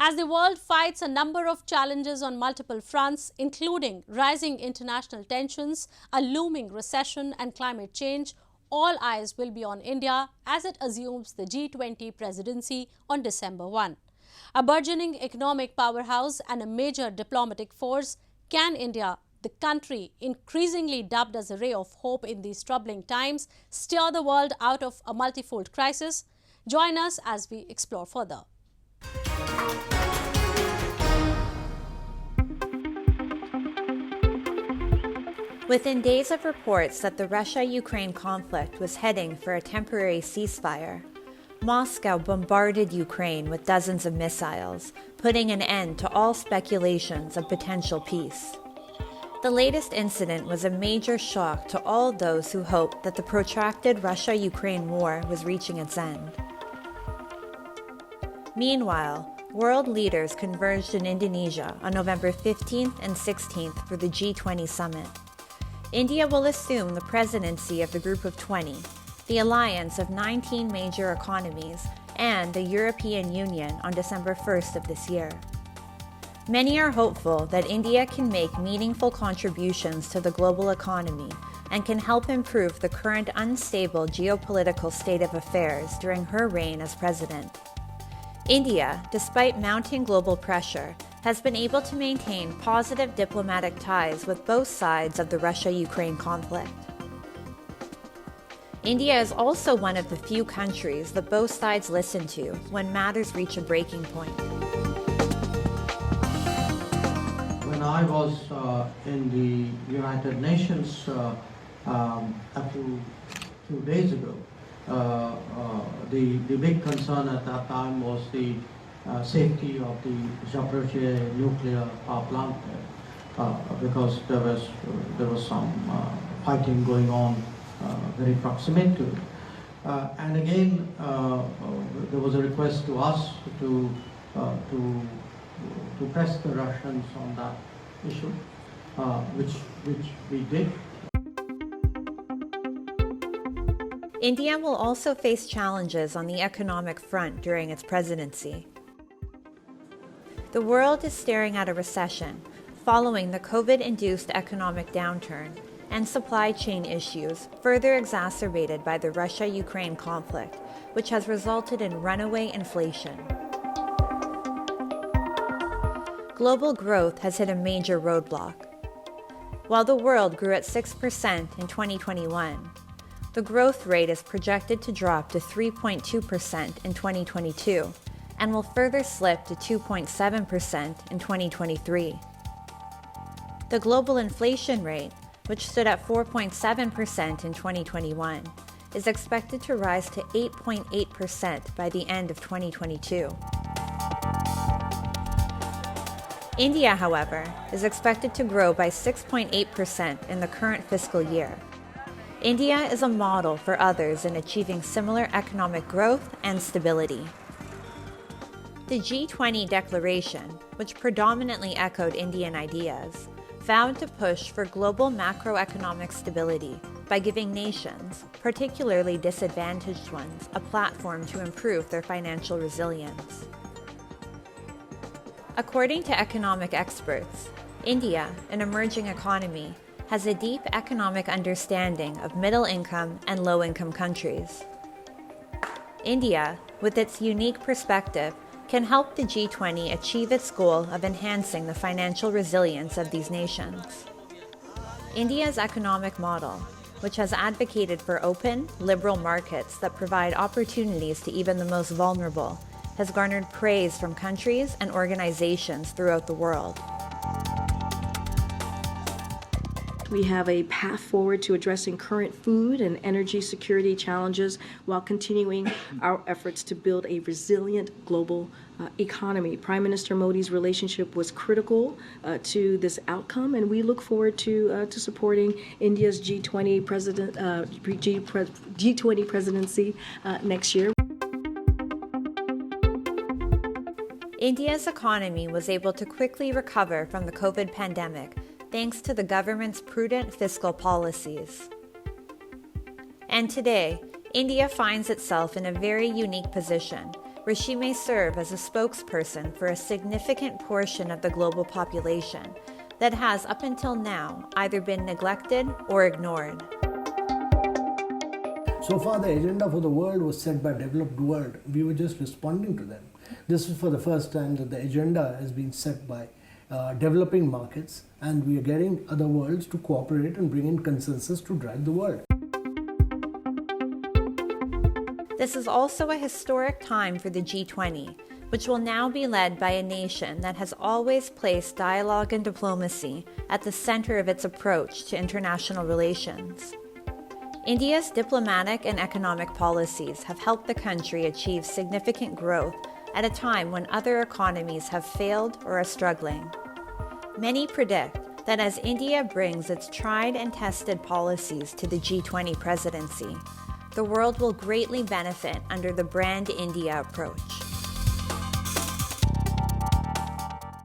As the world fights a number of challenges on multiple fronts, including rising international tensions, a looming recession and climate change, all eyes will be on India as it assumes the G20 presidency on December 1. A burgeoning economic powerhouse and a major diplomatic force, can India, the country increasingly dubbed as a ray of hope in these troubling times, steer the world out of a multifold crisis? Join us as we explore further. Within days of reports that the Russia-Ukraine conflict was heading for a temporary ceasefire, Moscow bombarded Ukraine with dozens of missiles, putting an end to all speculations of potential peace. The latest incident was a major shock to all those who hoped that the protracted Russia-Ukraine war was reaching its end. Meanwhile, world leaders converged in Indonesia on November 15th and 16th for the G20 summit. India will assume the presidency of the Group of 20, the alliance of 19 major economies, and the European Union on December 1st of this year. Many are hopeful that India can make meaningful contributions to the global economy and can help improve the current unstable geopolitical state of affairs during her reign as president. India, despite mounting global pressure, has been able to maintain positive diplomatic ties with both sides of the Russia-Ukraine conflict. India is also one of the few countries that both sides listen to when matters reach a breaking point. When I was in the United Nations a few days ago, the big concern at that time was the safety of the Zaporizhzhia nuclear power plant because there was some fighting going on very proximate to it. And again, there was a request to us to press the Russians on that issue, which we did. India will also face challenges on the economic front during its presidency. The world is staring at a recession following the COVID-induced economic downturn and supply chain issues further exacerbated by the Russia-Ukraine conflict, which has resulted in runaway inflation. Global growth has hit a major roadblock. While the world grew at 6% in 2021, the growth rate is projected to drop to 3.2% in 2022 and will further slip to 2.7% in 2023. The global inflation rate, which stood at 4.7% in 2021, is expected to rise to 8.8% by the end of 2022. India, however, is expected to grow by 6.8% in the current fiscal year. India is a model for others in achieving similar economic growth and stability. The G20 declaration, which predominantly echoed Indian ideas, vowed to push for global macroeconomic stability by giving nations, particularly disadvantaged ones, a platform to improve their financial resilience. According to economic experts, India, an emerging economy, has a deep economic understanding of middle-income and low-income countries. India, with its unique perspective, can help the G20 achieve its goal of enhancing the financial resilience of these nations. India's economic model, which has advocated for open, liberal markets that provide opportunities to even the most vulnerable, has garnered praise from countries and organizations throughout the world. We have a path forward to addressing current food and energy security challenges while continuing our efforts to build a resilient global economy. Prime Minister Modi's relationship was critical to this outcome, and we look forward to supporting India's G20 presidency next year. India's economy was able to quickly recover from the COVID pandemic thanks to the government's prudent fiscal policies. And today, India finds itself in a very unique position where she may serve as a spokesperson for a significant portion of the global population that has, up until now, either been neglected or ignored. So far, the agenda for the world was set by developed world. We were just responding to them. This is for the first time that the agenda has been set by developing markets, and we are getting other worlds to cooperate and bring in consensus to drive the world. This is also a historic time for the G20, which will now be led by a nation that has always placed dialogue and diplomacy at the center of its approach to international relations. India's diplomatic and economic policies have helped the country achieve significant growth at a time when other economies have failed or are struggling. Many predict that as India brings its tried and tested policies to the G20 presidency, the world will greatly benefit under the Brand India approach.